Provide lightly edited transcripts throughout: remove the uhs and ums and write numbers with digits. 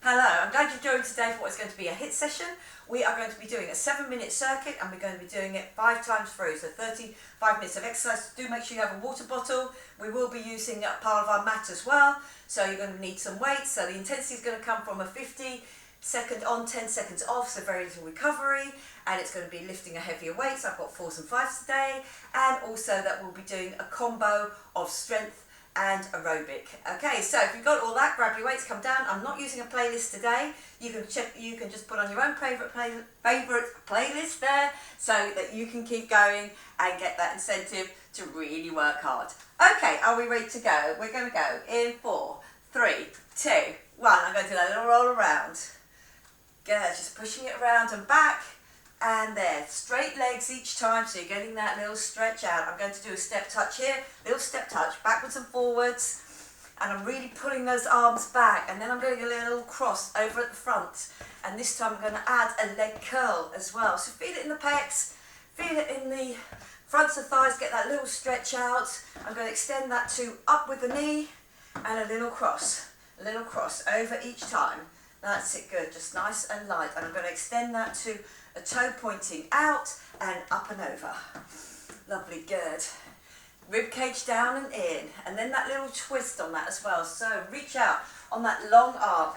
Hello, I'm glad you joined today for what's going to be a HIIT session. We are going to be doing a 7-minute circuit and we're going to be doing it 5 times through, so 35 minutes of exercise. Do make sure you have a water bottle. We will be using a part of our mat as well, so you're going to need some weights. So the intensity is going to come from a 50-second on, 10 seconds off, so very little recovery, and it's going to be lifting a heavier weight. So I've got 4s and 5s today, and also that we'll be doing a combo of strength and aerobic. Okay, so if you've got all that, grab your weights, come down. I'm not using a playlist today. You can just put on your own favourite playlist there, so that you can keep going and get that incentive to really work hard. Okay, are we ready to go? We're going to go in 4, 3, 2, 1. I'm going to do that little roll around. Good, just pushing it around and back. And there, straight legs each time, so you're getting that little stretch out. I'm going to do a step touch here, little step touch, backwards and forwards, and I'm really pulling those arms back, and then I'm going to get a little cross over at the front, and this time I'm going to add a leg curl as well. So feel it in the pecs, feel it in the fronts of thighs, get that little stretch out. I'm going to extend that to up with the knee, and a little cross over each time. That's it, good, just nice and light, and I'm going to extend that to a toe pointing out and up and over. Lovely, good. Rib cage down and in, and then that little twist on that as well. So reach out on that long arc,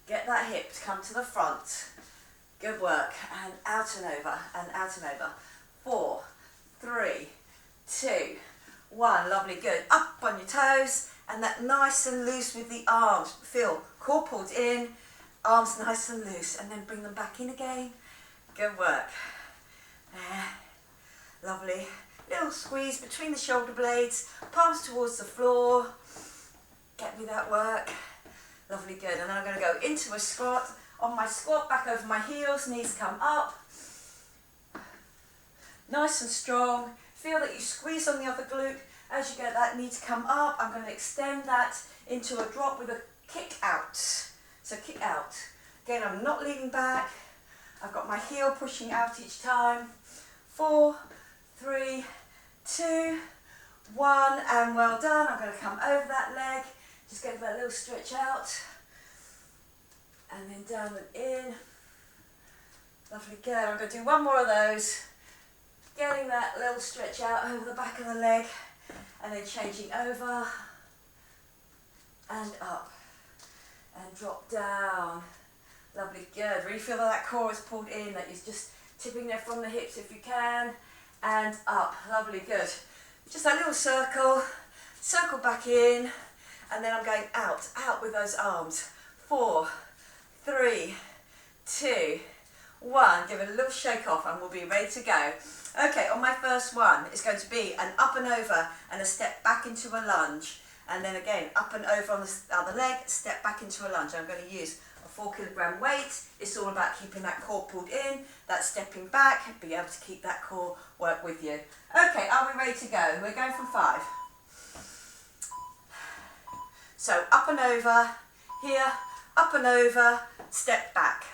get that hip to come to the front. Good work, and out and over, and out and over. 4, 3, 2, 1, lovely, good. Up on your toes, and that nice and loose with the arms. Feel core pulled in, arms nice and loose, and then bring them back in again. Good work. There. Lovely. Little squeeze between the shoulder blades, palms towards the floor. Get me that work. Lovely, good. And then I'm going to go into a squat. On my squat, back over my heels, knees come up. Nice and strong. Feel that you squeeze on the other glute as you get that knee to come up. I'm going to extend that into a drop with a kick out. So kick out. Again, I'm not leaning back. I've got my heel pushing out each time. 4, 3, 2, 1, and well done. I'm going to come over that leg, just get that little stretch out, and then down and in. Lovely, good. I'm going to do one more of those, getting that little stretch out over the back of the leg, and then changing over, and up, and drop down. Lovely, good. Really feel that core is pulled in, that you're just tipping there from the hips if you can, and up. Lovely, good. Just a little circle back in, and then I'm going out with those arms. 4, 3, 2, 1. Give it a little shake off and we'll be ready to go. Okay, on my first one, it's going to be an up and over and a step back into a lunge. And then again, up and over on the other leg, step back into a lunge. I'm going to use a 4-kilogram weight. It's all about keeping that core pulled in, that stepping back, be able to keep that core work with you. Okay, are we ready to go? We're going from 5. So up and over, here, up and over, step back.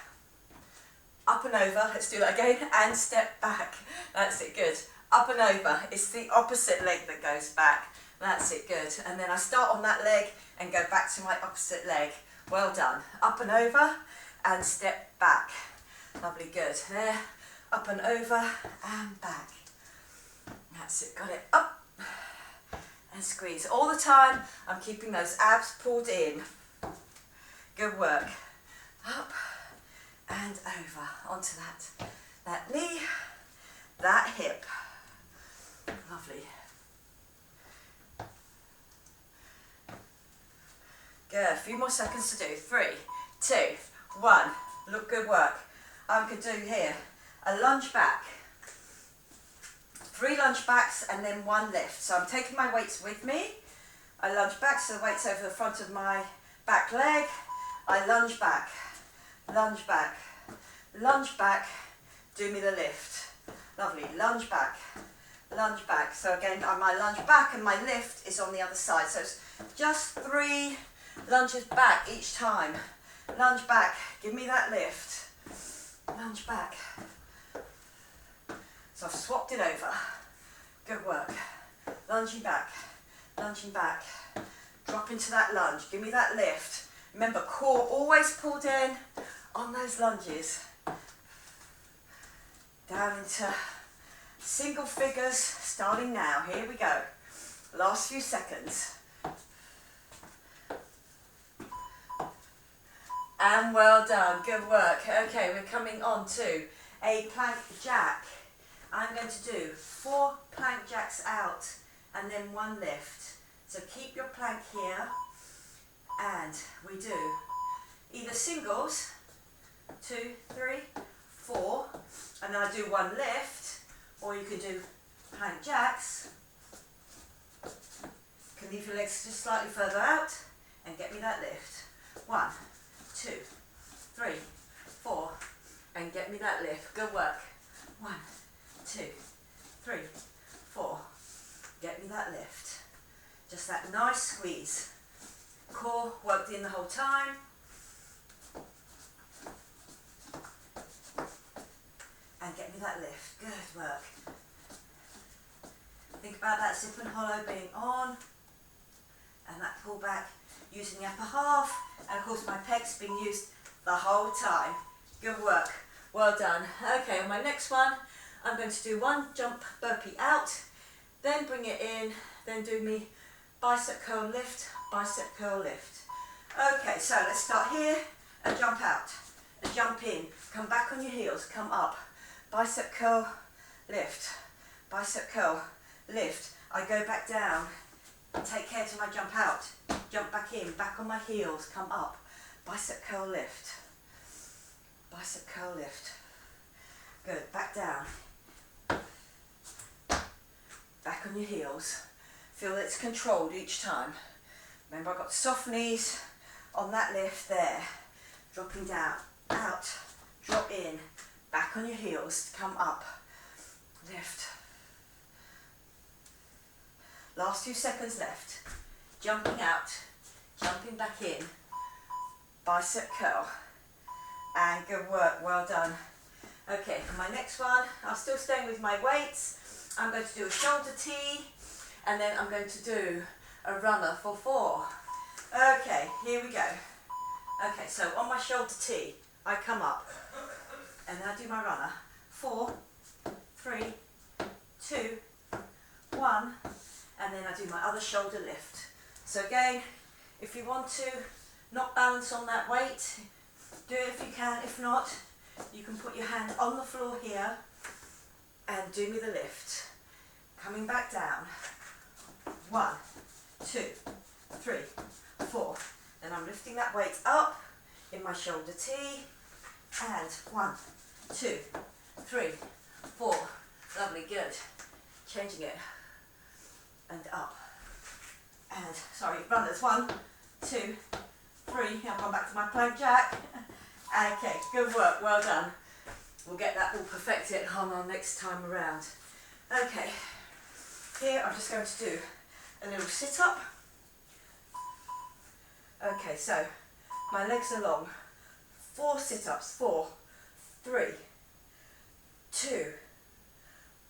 Up and over, let's do that again, and step back. That's it, good. Up and over, it's the opposite leg that goes back. That's it, good. And then I start on that leg and go back to my opposite leg. Well done. Up and over and step back. Lovely, good. There, up and over and back. That's it, got it. Up and squeeze. All the time, I'm keeping those abs pulled in. Good work. Up and over onto that knee, that hip. Lovely. Good, a few more seconds to do. 3, 2, 1. Look, good work. I'm going to do here a lunge back. 3 lunge backs and then 1 lift. So I'm taking my weights with me. I lunge back, so the weight's over the front of my back leg. I lunge back, lunge back, lunge back, do me the lift. Lovely, lunge back, lunge back. So again, my lunge back and my lift is on the other side. So it's just 3 lunges back each time. Lunge back, give me that lift. Lunge back. So I've swapped it over. Good work. Lunging back, drop into that lunge, give me that lift, Remember, core always pulled in on those lunges. Down into single figures, starting now. Here we go. Last few seconds. And well done, good work. Okay, we're coming on to a plank jack. I'm going to do 4 plank jacks out and then 1 lift. So keep your plank here, and we do either singles, 2, 3, 4, and then I do 1 lift, or you can do plank jacks. You can leave your legs just slightly further out and get me that lift. 1, 2, 3, 4, and get me that lift. Good work. 1, 2, 3, 4. Get me that lift. Just that nice squeeze. Core worked in the whole time. And get me that lift. Good work. Think about that zip and hollow being on. And that pull back using the upper half. And of course my pegs being used the whole time. Good work. Well done. Okay, on my next one, I'm going to do 1 jump burpee out. Then bring it in. Then do me bicep curl lift, bicep curl lift. Okay, so let's start here, a jump out, a jump in, come back on your heels, come up, bicep curl, lift, bicep curl, lift. I go back down, take care to my jump out, jump back in, back on my heels, come up, bicep curl lift, bicep curl lift. Good, back down, back on your heels. Feel that it's controlled each time. Remember, I've got soft knees on that lift there. Dropping down, out, drop in, back on your heels, come up, lift. Last few seconds left. Jumping out, jumping back in, bicep curl, and good work, well done. Okay, for my next one, I'm still staying with my weights. I'm going to do a shoulder tee, and then I'm going to do a runner for 4. Okay, here we go. Okay, so on my shoulder tee, I come up, and then I do my runner. 4, 3, 2, 1, and then I do my other shoulder lift. So again, if you want to not balance on that weight, do it if you can. If not, you can put your hand on the floor here and do me the lift. Coming back down. 1, 2, 3, 4. Then I'm lifting that weight up in my shoulder tee. And 1, 2, 3, 4. Lovely, good. Changing it. And up. And, sorry, runners. 1, 2, 3. I'll come back to my plank jack. Okay, good work, well done. We'll get that all perfected on our next time around. Okay, here I'm just going to do a little sit up. Okay, so my legs are long. 4 sit-ups. 4, 3, 2,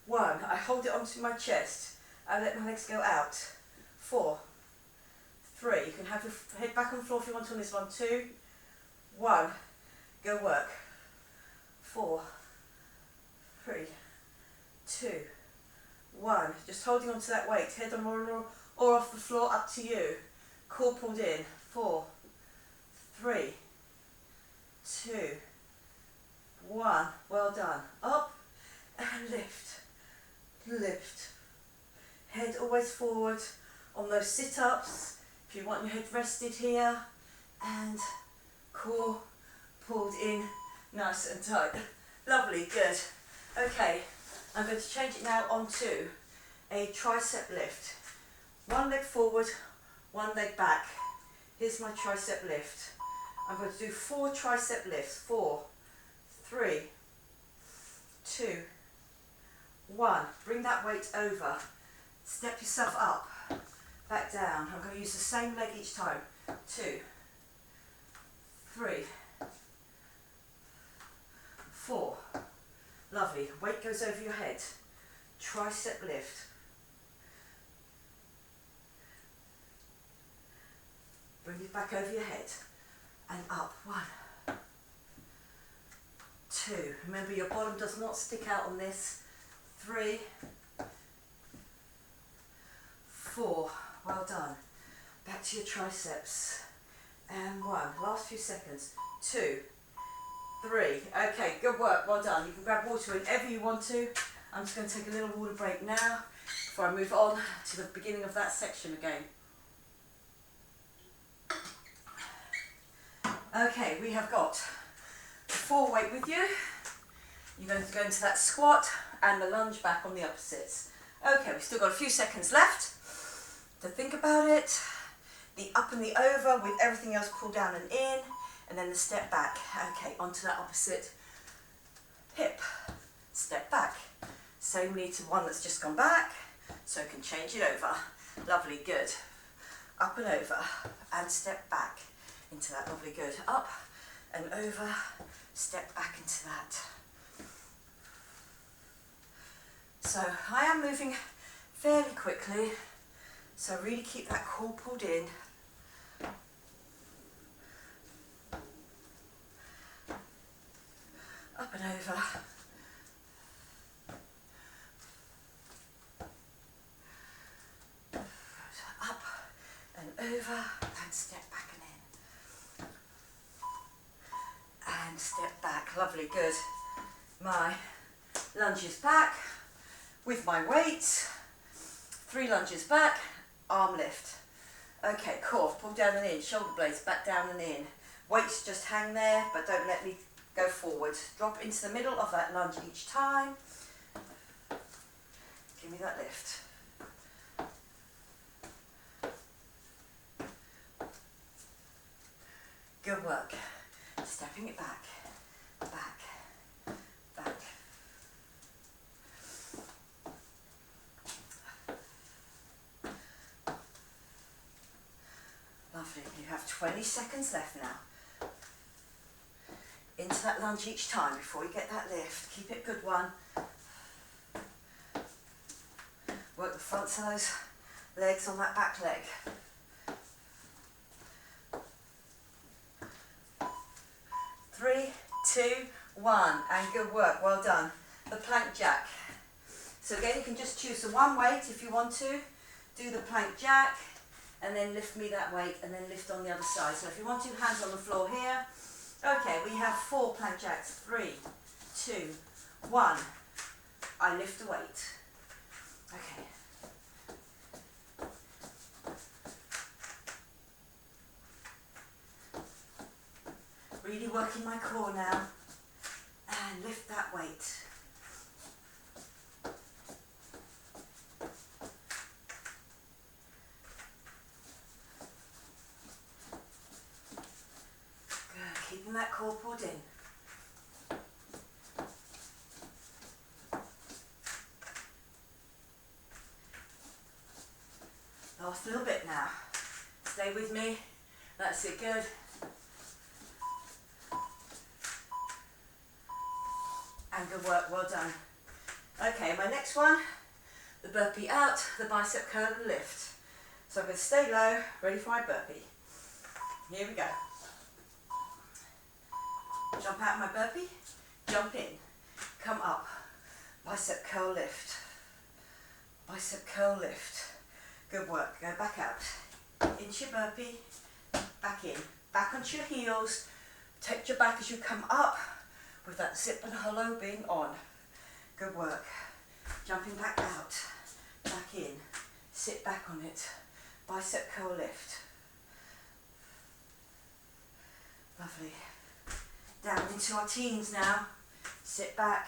1. I hold it onto my chest. I let my legs go out. 4, 3. You can have your head back on the floor if you want on this one. 2, 1. Go work. 4, 3, 2, 1. Just holding on to that weight. Head on or off the floor, up to you. Core pulled in. 4, 3, 2, 1. Well done. Up and lift. Lift. Head always forward on those sit-ups. If you want your head rested here. And core pulled in nice and tight. Lovely, good. Okay, I'm going to change it now onto a tricep lift. 1 leg forward, 1 leg back. Here's my tricep lift. I'm going to do 4 tricep lifts. 4, 3, 2, 1. Bring that weight over. Step yourself up, back down. I'm going to use the same leg each time. 2, 3, 4. Lovely. Weight goes over your head. Tricep lift. Bring it back over your head. and up. 1, 2. Remember, your bottom does not stick out on this. 3, 4. Well done. Back to your triceps. And 1. Last few seconds. 2, 3. Okay, good work. Well done. You can grab water whenever you want to. I'm just going to take a little water break now before I move on to the beginning of that section again. Okay, we have got the 4 weight with you. You're going to go into that squat and the lunge back on the opposites. Okay, we've still got a few seconds left to think about it. The up and the over with everything else pulled down and in, and then the step back. Okay, onto that opposite hip. Step back. Same lead to one that's just gone back, so you can change it over. Lovely, good. Up and over, and step back into that. Lovely, good. Up and over, step back into that. So I am moving fairly quickly, so really keep that core pulled in. Up and over. Up and over, and step back and in. And step back. Lovely, good. My lunges back with my weights. 3 lunges back, arm lift. Okay, core, pull down and in, shoulder blades back down and in. Weights just hang there, but don't let me go forward. Drop into the middle of that lunge each time. Give me that lift. Good work. Stepping it back, back, back. Lovely. You have 20 seconds left now. Into that lunge each time before you get that lift. Keep it a good one. Work the fronts of those legs on that back leg. 3, 2, 1, and good work, well done. The plank jack. So again, you can just choose the one weight if you want to. Do the plank jack, and then lift me that weight, and then lift on the other side. So if you want to, hands on the floor here. Okay, we have 4 plank jacks. 3, 2, 1. I lift the weight. Okay. Really working my core now, and lift that weight. Good, keeping that core pulled in. Last little bit now. Stay with me. That's it, good. And good work, well done. Okay, my next one, the burpee out, the bicep curl and lift. So I'm going to stay low, ready for my burpee. Here we go. Jump out of my burpee, jump in, come up, bicep curl lift, bicep curl lift. Good work, go back out, into your burpee, back in, back onto your heels, take your back as you come up, with that zip and hollow being on. Good work. Jumping back out, back in, sit back on it, bicep curl lift. Lovely. Down into our teens now. Sit back,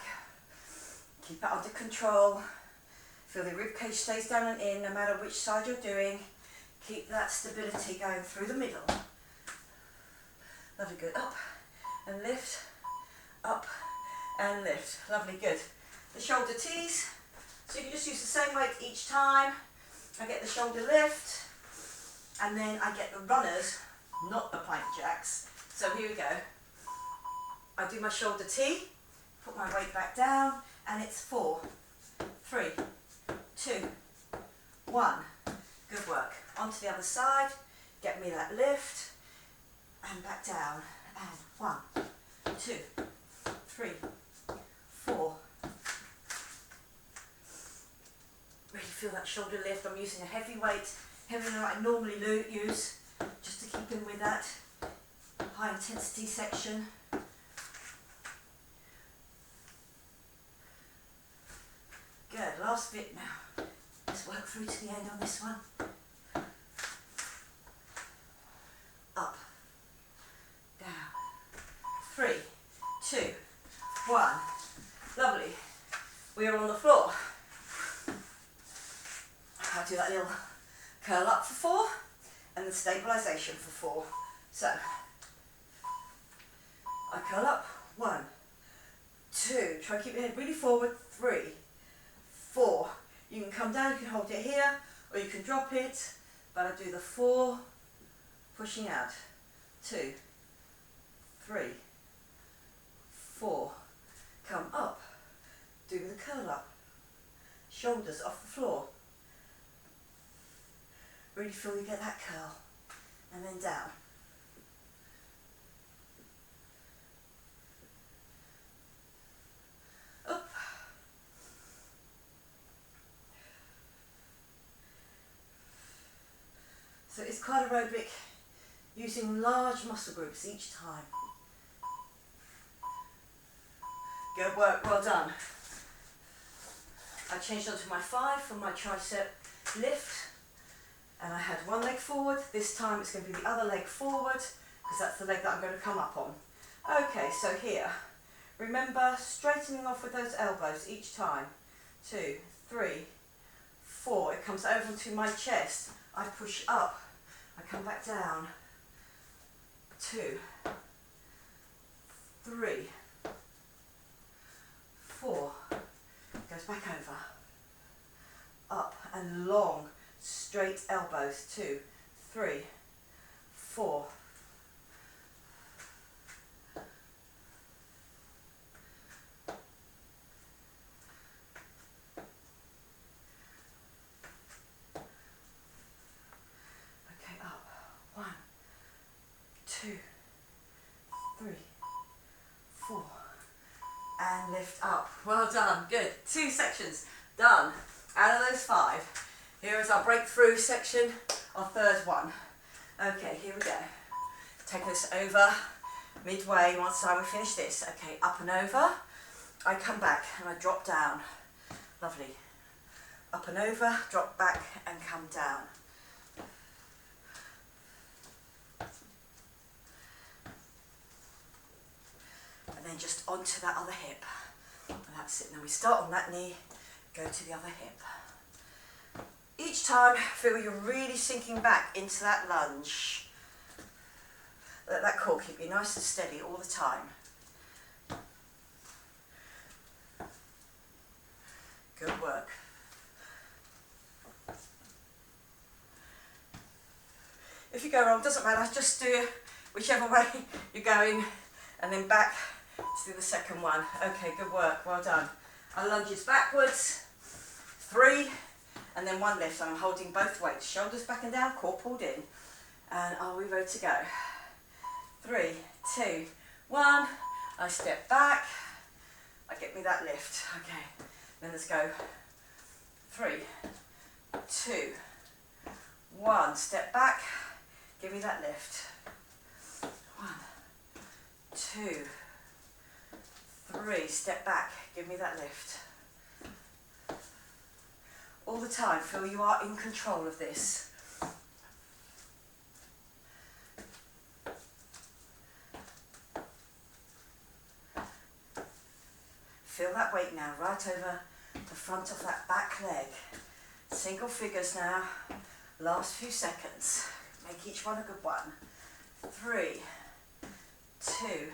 keep it under control. Feel the ribcage stays down and in no matter which side you're doing. Keep that stability going through the middle. Lovely, good. Up and lift. Up and lift. Lovely, good. The shoulder tees. So you can just use the same weight each time. I get the shoulder lift, and then I get the runners, not the plank jacks. So here we go. I do my shoulder tee, put my weight back down, and it's 4, 3, 2, 1. Good work. Onto the other side. Get me that lift, and back back down, and 1, 2, 3, 4. Really feel that shoulder lift. I'm using a heavy weight, heavier than I normally use, just to keep in with that high intensity section. Good, last bit now. Let's work through to the end on this one. Up, down, 3, 2, 1. Lovely. We are on the floor. I'll do that little curl up for 4 and then stabilisation for 4. So, I curl up, 1, 2, try to keep your head really forward, 3, 4. You can come down, you can hold it here, or you can drop it, but I do the 4, pushing out, 2, 3, 4, come up, do the curl up, shoulders off the floor. Really feel you get that curl, and then down. Up. So it's quite aerobic, using large muscle groups each time. Good work, well done. I changed onto my 5 for my tricep lift. And I had one leg forward. This time it's going to be the other leg forward, because that's the leg that I'm going to come up on. Okay, so here, remember straightening off with those elbows each time. 2, 3, 4. It comes over to my chest. I push up. I come back down. 2, 3, 4. Goes back over. Up and long. Straight elbows, 2, 3, 4. Okay, up, 1, 2, 3, 4, and lift up. Well done, good. 2 sections done out of those 5. Here is our breakthrough section, our 3rd one. Okay, here we go. Take this over midway once we finish this. Okay, up and over. I come back and I drop down. Lovely. Up and over, drop back and come down. And then just onto that other hip. And that's it. Now we start on that knee, go to the other hip. Each time, feel you're really sinking back into that lunge. Let that core keep you nice and steady all the time. Good work. If you go wrong, doesn't matter, just do whichever way you're going, and then back to do the second one. Okay, good work, well done. Our lunges backwards, 3, and then 1 lift. I'm holding both weights, shoulders back and down, core pulled in. And are we ready to go? 3, 2, 1. I step back. I get me that lift. Okay, then let's go. 3, 2, 1. Step back. Give me that lift. 1, 2, 3. Step back. Give me that lift. All the time, feel you are in control of this. Feel that weight now, right over the front of that back leg. Single figures now, last few seconds. Make each one a good one. 3, 2,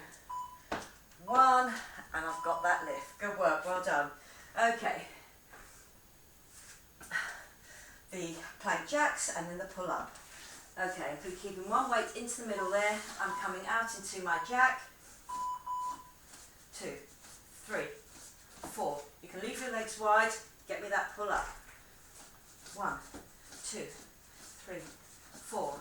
1, and I've got that lift. Good work, well done. Okay. The plank jacks and then the pull up. Okay, if we're keeping one weight into the middle there, I'm coming out into my jack. 2, 3, 4. You can leave your legs wide, get me that pull up. 1, 2, 3, 4.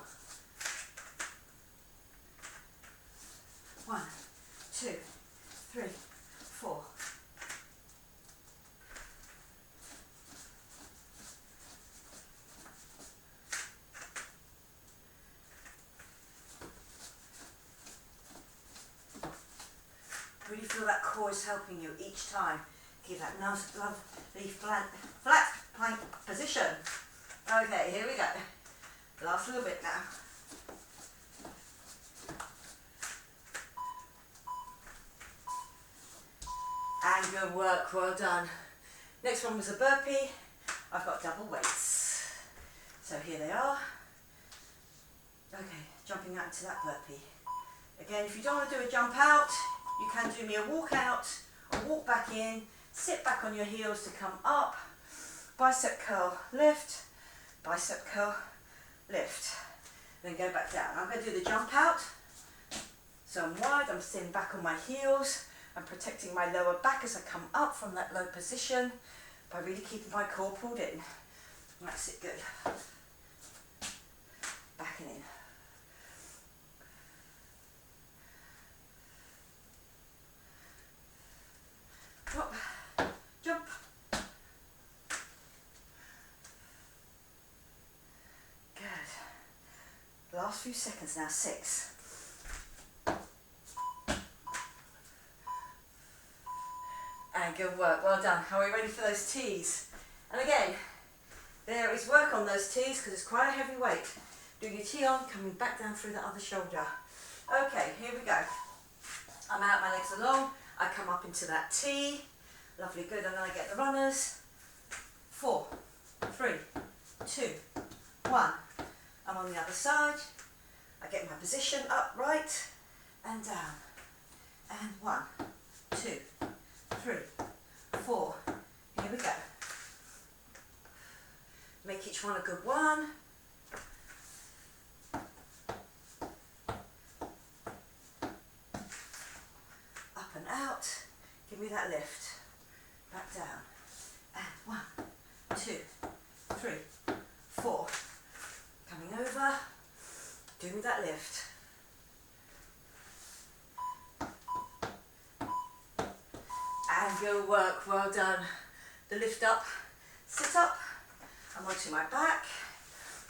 feel that core is helping you each time. Give that nice, lovely flat plank position. Okay, here we go. Last little bit now. And good work, well done. Next one was a burpee. I've got double weights. So here they are. Okay, jumping out into that burpee. Again, if you don't want to do a jump out, you can do me a walk out, a walk back in, sit back on your heels to come up, bicep curl, lift, bicep curl, lift. Then go back down. I'm going to do the jump out. So I'm wide, I'm sitting back on my heels. I'm protecting my lower back as I come up from that low position by really keeping my core pulled in. That's it, good. Back and in. Drop, jump. Good. Last few seconds now, 6. And good work, well done. Are we ready for those T's? And again, there is work on those T's because it's quite a heavy weight. Doing your T on, coming back down through the other shoulder. Okay, here we go. I'm out, my legs are long. I come up into that T. Lovely, good, and then I get the runners. 4, 3, 2, 1. I'm on the other side. I get my position up, right, and down. And 1, 2, 3, 4. Here we go. Make each one a good one. Up and out. Give me that lift. Back down. And 1, 2, 3, 4. Coming over. Do me that lift. And good work, well done. The lift up, sit up. I'm onto my back.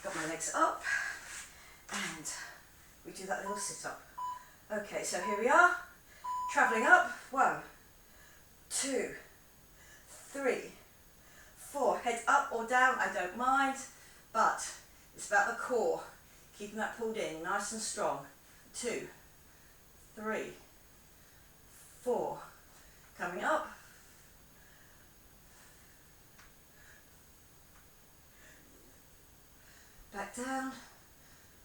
Got my legs up. And we do that little sit up. Okay, so here we are. Travelling up. 1, 2, 3, 4. Head up or down, I don't mind. But it's about the core. Keeping that pulled in, nice and strong. 2, 3, 4. Coming up. Back down.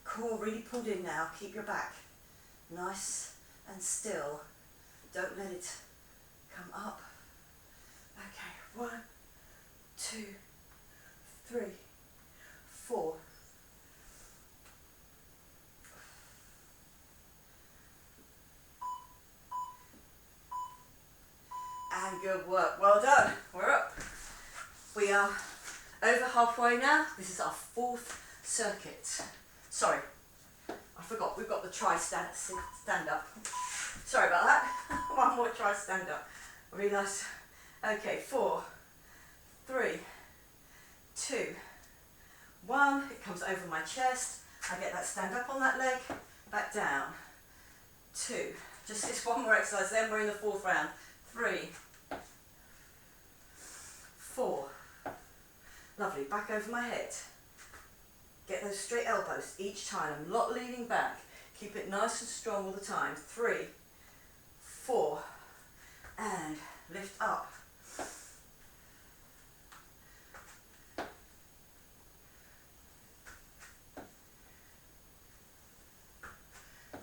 Core really pulled in now. Keep your back nice and still. Don't let it come up. Okay, 1, 2, 3, 4. And good work, well done. We're up. We are over halfway now. This is our 4th circuit. Sorry, I forgot, we've got the try stand up. Sorry about that. One more try stand up. I realised. Okay, 4, 3, 2, 1. It comes over my chest. I get that stand up on that leg. Back down. 2. Just this one more exercise, then we're in the 4th round. 3, 4. Lovely, back over my head. Get those straight elbows each time. I'm not leaning back. Keep it nice and strong all the time. 3, 4. And lift up.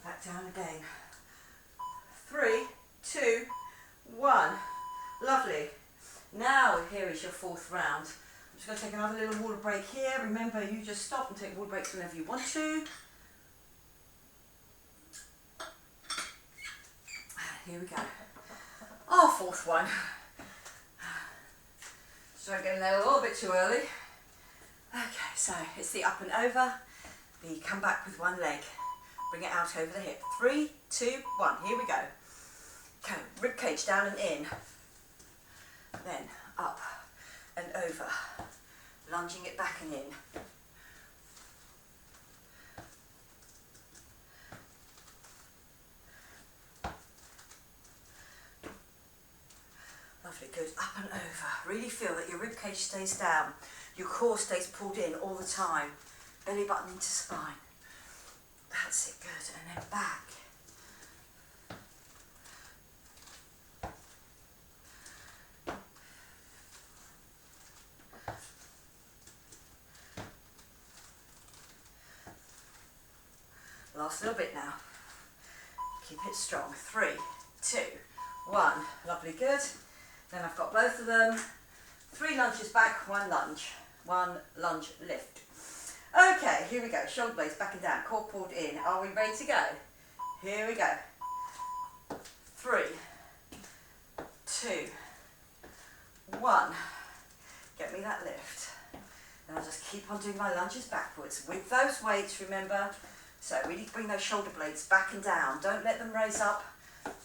Back down again. 3, 2, 1. Lovely. Now here is your 4th round. I'm just going to take another little water break here. Remember, you just stop and take water breaks whenever you want to. Here we go. Our 4th one. So I'm getting there a little bit too early. Okay, so it's the up and over. The come back with one leg. Bring it out over the hip. 3, 2, 1. Here we go. Okay, rib cage down and in. Then up and over. Lunging it back and in. Lovely, good. Up and over. Really feel that your rib cage stays down. Your core stays pulled in all the time. Belly button into spine. That's it, good. And then back. Last little bit now. Keep it strong. 3, 2, 1. Lovely, good. Then I've got both of them. 3 lunges back, 1 lunge. 1 lunge lift. Okay, here we go. Shoulder blades back and down. Core pulled in. Are we ready to go? Here we go. 3, 2, 1. Get me that lift. And I'll just keep on doing my lunges backwards with those weights, remember. So really bring those shoulder blades back and down. Don't let them raise up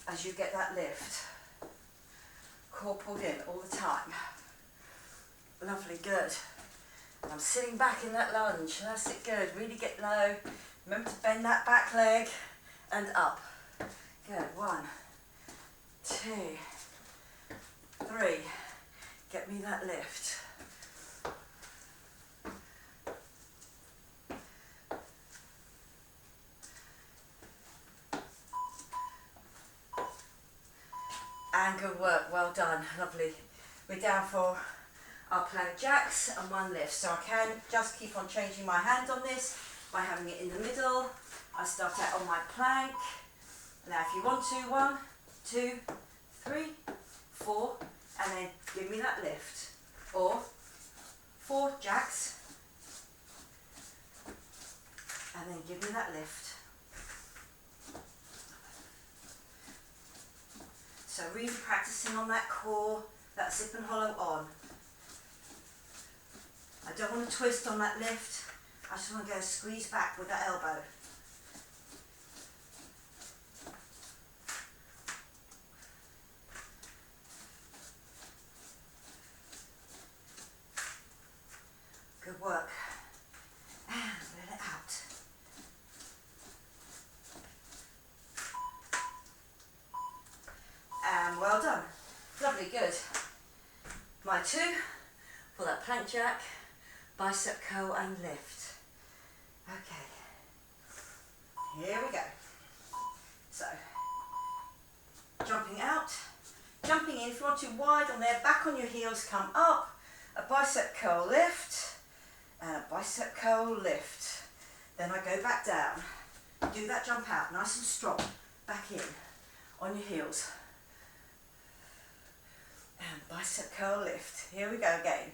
as you get that lift. Core pulled in all the time. Lovely, good. And I'm sitting back in that lunge. That's it, good. Really get low. Remember to bend that back leg and up. Good. 1, 2, 3. Get me that lift. And good work, well done, lovely. We're down for our plank jacks and 1 lift. So I can just keep on changing my hand on this by having it in the middle. I start out on my plank. Now if you want to, 1, 2, 3, 4, and then give me that lift. Or 4 jacks, and then give me that lift. So really practicing on that core, that zip and hollow on. I don't want to twist on that lift. I just want to go squeeze back with that elbow. Good work. And let it out. And well done. Lovely, good. My 2 for that plank jack, bicep curl and lift. Okay. Here we go. So, jumping out, jumping in. If you want to wide on there, back on your heels, come up. A bicep curl lift and a bicep curl lift. Then I go back down. Do that jump out, nice and strong. Back in, on your heels. And bicep curl lift. Here we go again.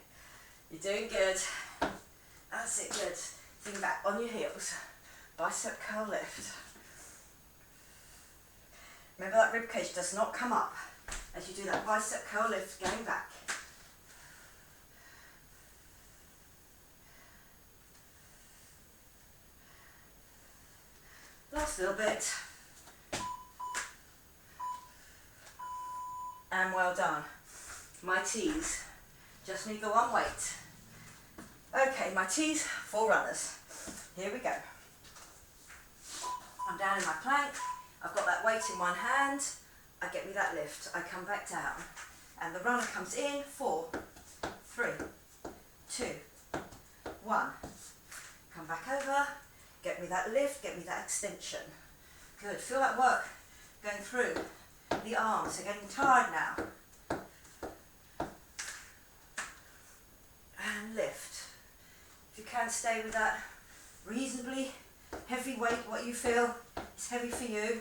You're doing good. That's it, good. Sing back on your heels. Bicep curl lift. Remember that rib cage does not come up as you do that bicep curl lift going back. Last little bit. And well done. My T's. Just need the 1 weight. Okay, my T's, 4 runners. Here we go. I'm down in my plank. I've got that weight in 1 hand. I get me that lift. I come back down. And the runner comes in. 4, 3, 2, 1. Come back over. Get me that lift. Get me that extension. Good. Feel that work going through the arms. They're getting tired now. And lift. If you can, stay with that reasonably heavy weight, what you feel is heavy for you.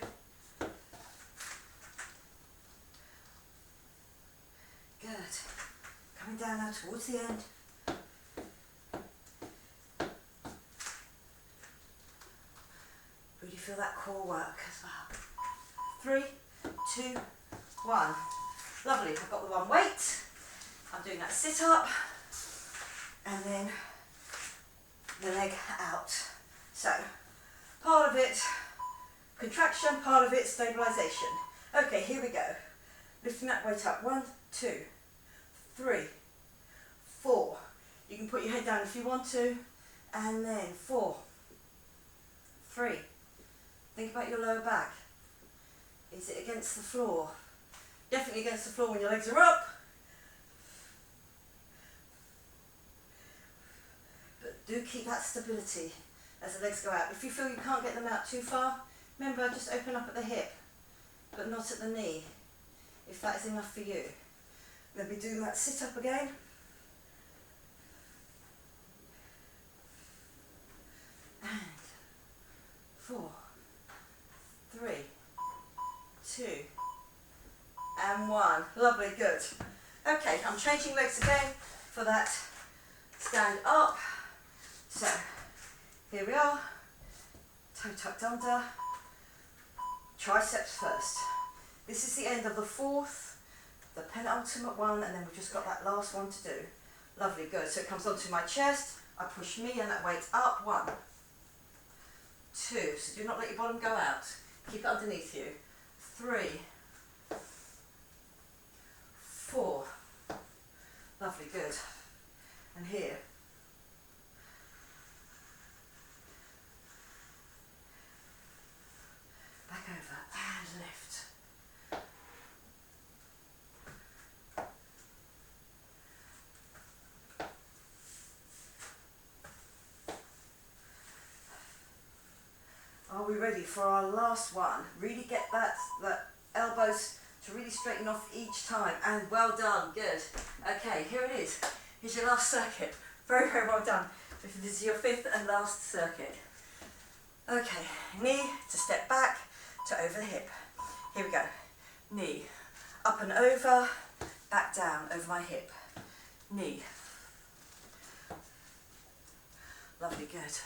Good. Coming down now towards the end. Really feel that core work as well. 3, 2, 1. Lovely. I've got the 1 weight. I'm doing that sit up. And then the leg out. So, part of it contraction, part of it stabilisation. Okay, here we go. Lifting that weight up. 1, 2, 3, 4. You can put your head down if you want to. And then 4, 3. Think about your lower back. Is it against the floor? Definitely against the floor when your legs are up. Do keep that stability as the legs go out. If you feel you can't get them out too far, remember, just open up at the hip, but not at the knee, if that is enough for you. Then we do that sit up again. And 4, 3, 2, and 1. Lovely, good. Okay, I'm changing legs again for that stand up. So, here we are, toe tucked under, triceps first. This is the end of the 4th, the penultimate one, and then we've just got that last one to do. Lovely, good. So it comes onto my chest, I push me and that weight up, 1, 2, so do not let your bottom go out, keep it underneath you, 3, 4, lovely, good, and here, back over and lift. Are we ready for our last one? Really get that elbows to really straighten off each time, and well done, good. Okay, here it is. Here's your last circuit. Very, very well done. This is your 5th and last circuit. Okay, knee to step back to over the hip. Here we go. Knee up and over, back down over my hip. Knee. Lovely, good.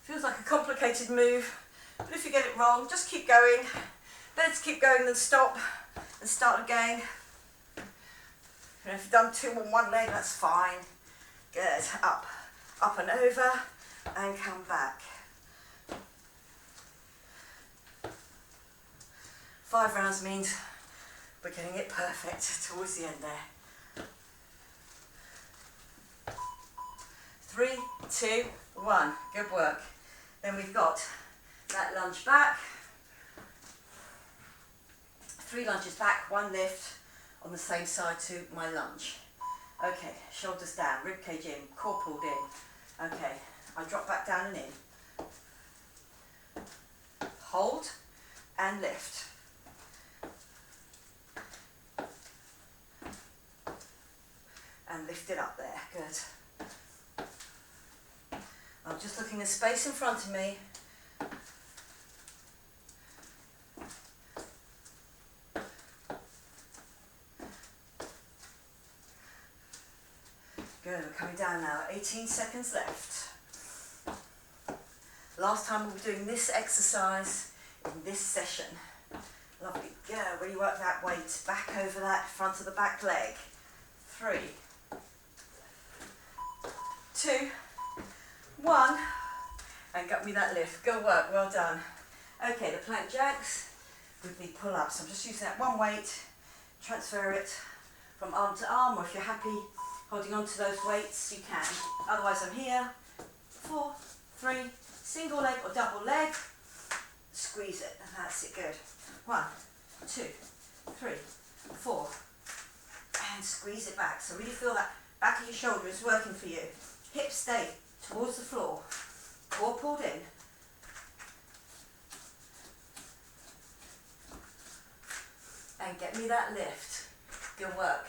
Feels like a complicated move, but if you get it wrong, just keep going. Better to keep going than stop and start again. And if you've done 2 on one leg, that's fine. Good, up and over, and come back. 5 rounds means we're getting it perfect towards the end there. 3, 2, 1, good work. Then we've got that lunge back, 3 lunges back, 1 lift on the same side to my lunge. Okay, shoulders down, rib cage in, core pulled in. Okay, I drop back down and in. Hold and lift. And lift it up there, good. I'm just looking at space in front of me. Good, we're coming down now, 18 seconds left. Last time we were doing this exercise in this session. Lovely, good, really work that weight back over that front of the back leg. 3, 2, 1, and got me that lift. Good work, well done. Okay, the plank jacks would be pull-ups. I'm just using that one weight, transfer it from arm to arm, or if you're happy holding on to those weights, you can. Otherwise, I'm here. 4, 3, single leg or double leg. Squeeze it, and that's it, good. 1, 2, 3, 4, and squeeze it back. So really feel that back of your shoulder is working for you. Hips stay towards the floor, core pulled in. And get me that lift. Good work.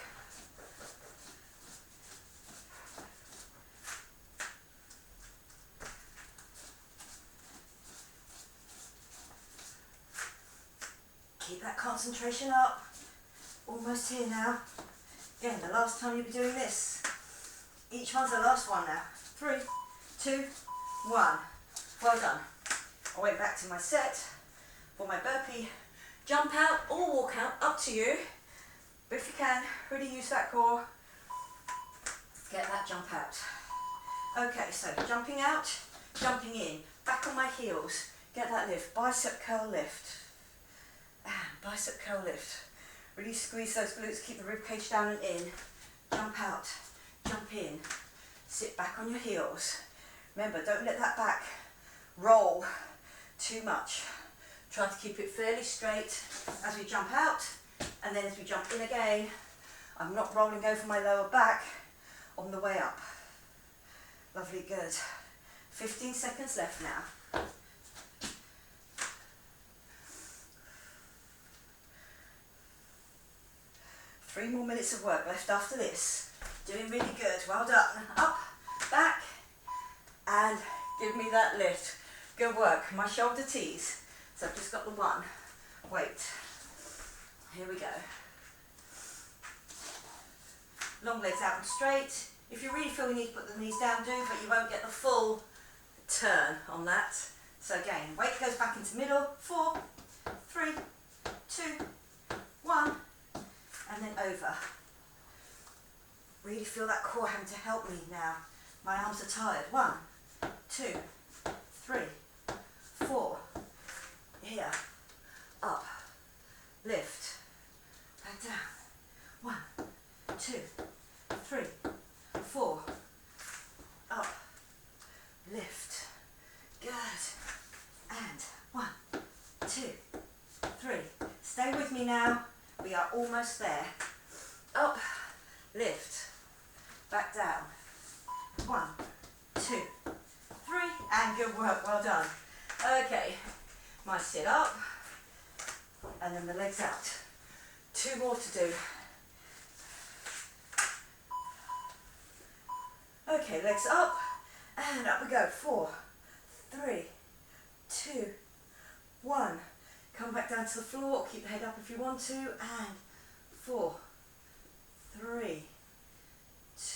Keep that concentration up. Almost here now. Again, the last time you'll be doing this. Each one's the last one now. 3, 2, 1. Well done. I went back to my set for my burpee. Jump out or walk out, up to you. But if you can, really use that core. Get that jump out. Okay, so jumping out, jumping in, back on my heels. Get that lift, bicep curl lift. And bicep curl lift. Really squeeze those glutes, keep the rib cage down and in. Jump out, jump in, sit back on your heels. Remember, don't let that back roll too much. Try to keep it fairly straight as we jump out, and then as we jump in again, I'm not rolling over my lower back on the way up. Lovely, good. 15 seconds left now. Three more minutes of work left after this. Doing really good, well done. Up, back, and give me that lift. Good work, my shoulder tees. So I've just got the one. Wait, here we go. Long legs out and straight. If you really feel you need to put the knees down, do, but you won't get the full turn on that. So again, weight goes back into middle. 4, 3, 2, 1, and then over. Really feel that core having to help me now. My arms are tired. 1, 2, 3, 4. Here, up, lift, back down. 1, 2, 3, 4, up, lift, good, and 1, 2, 3, stay with me now, we are almost there, up, lift, back down, 1, 2, 3, and good work, well done. Okay, might sit up, and then the legs out. 2 more to do. Okay, legs up, and up we go. 4, 3, 2, 1. Come back down to the floor, keep the head up if you want to, and 4, 3,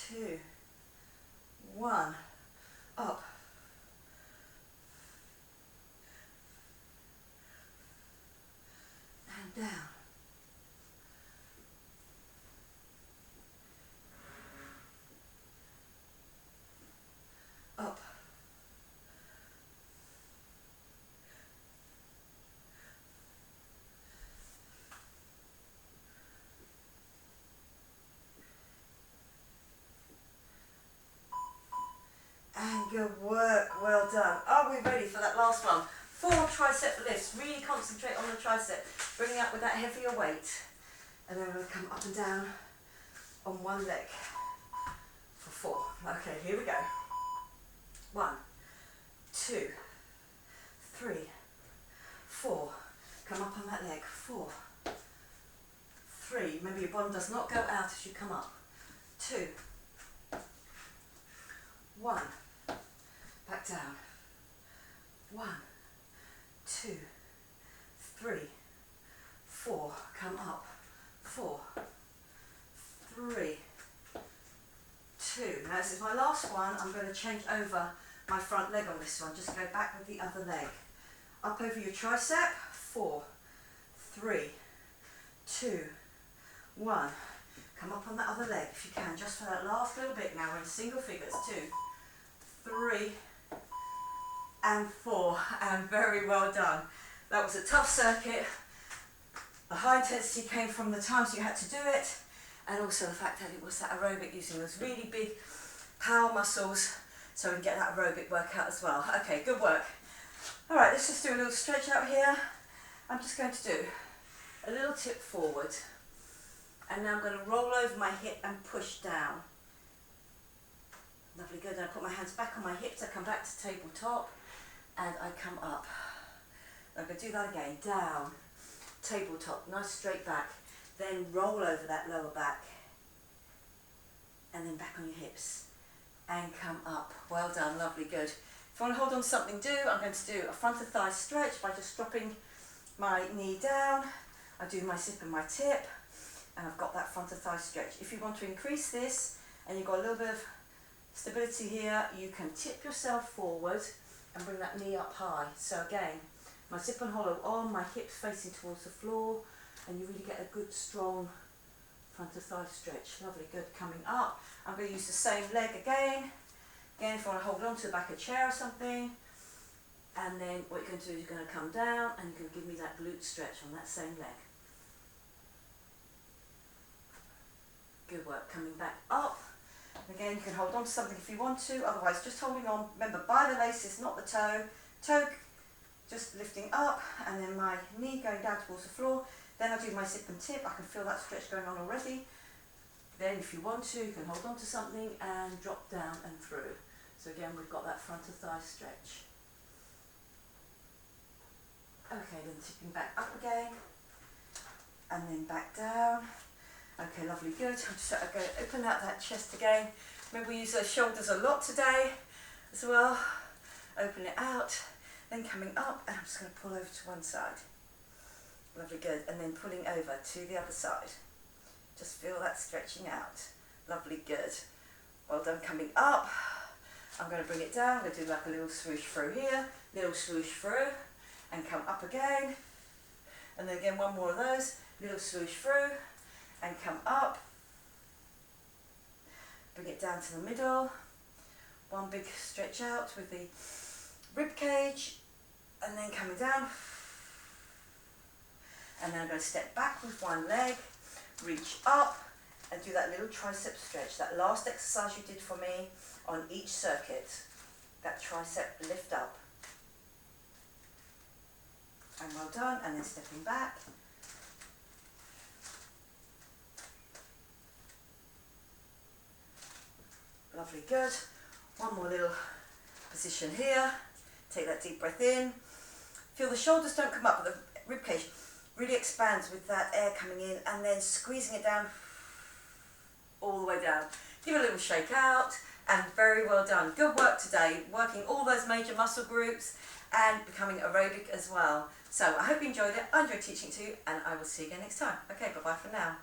2, 1. Up. And down. Up. And good work, well done. Are we ready for that last one? 4 tricep lifts, really concentrate on the tricep, bringing up with that heavier weight. And then we're going to come up and down on one leg for 4. Okay, here we go. 1, 2, 3, 4. Come up on that leg. 4, 3. Remember your bottom does not go out as you come up. 2, 1. Back down. 1, 2, 3, 4. Come up. 4, 3, 2. Now this is my last one. I'm going to change over my front leg on this one. Just go back with the other leg. Up over your tricep. 4, 3, 2, 1. Come up on that other leg if you can, just for that last little bit. Now we're in single figures. 2, 3, and 4. And very well done. That was a tough circuit. The high intensity came from the times you had to do it, and also the fact that it was that aerobic, using those really big power muscles, so we can get that aerobic workout as well. Okay, good work. All right, let's just do a little stretch out here. I'm just going to do a little tip forward, and now I'm going to roll over my hip and push down. Lovely, good. And I put my hands back on my hips, I come back to tabletop, and I come up. I'm going to do that again, down, tabletop, nice straight back, then roll over that lower back, and then back on your hips, and come up. Well done, lovely, good. If you want to hold on to something, do. I'm going to do a front of thigh stretch by just dropping my knee down. I do my zip and my tip, and I've got that front of thigh stretch. If you want to increase this, and you've got a little bit of stability here, you can tip yourself forward and bring that knee up high. So again, my zip and hollow on, my hips facing towards the floor, and you really get a good strong front of thigh stretch. Lovely, good. Coming up, I'm going to use the same leg again. Again, if you want to hold on to the back of a chair or something, and then what you're going to do is you're going to come down and you're going to give me that glute stretch on that same leg. Good work. Coming back up. Again, you can hold on to something if you want to, otherwise just holding on. Remember, by the laces, not the toe. Toe just lifting up, and then my knee going down towards the floor. Then I do my zip and tip. I can feel that stretch going on already. Then if you want to, you can hold on to something and drop down and through. So again, we've got that front of thigh stretch. Okay, then tipping back up again, and then back down. Okay, lovely, good. I'm just going to open out that chest again. Remember, we use those shoulders a lot today as well. Open it out, then coming up, and I'm just going to pull over to one side. Lovely, good. And then pulling over to the other side. Just feel that stretching out. Lovely, good. Well done. Coming up, I'm going to bring it down. I'm going to do like a little swoosh through here, little swoosh through, and come up again. And then again, one more of those, little swoosh through, and come up. Bring it down to the middle. One big stretch out with the rib cage, and then coming down. And then I'm going to step back with one leg, reach up, and do that little tricep stretch, that last exercise you did for me on each circuit, that tricep lift up. And well done, and then stepping back. Lovely, good. One more little position here. Take that deep breath in. Feel the shoulders don't come up, but the rib cage really expands with that air coming in, and then squeezing it down all the way down. Give it a little shake out, and very well done. Good work today, working all those major muscle groups and becoming aerobic as well. So I hope you enjoyed it. I enjoyed teaching it to you, and I will see you again next time. Okay, bye-bye for now.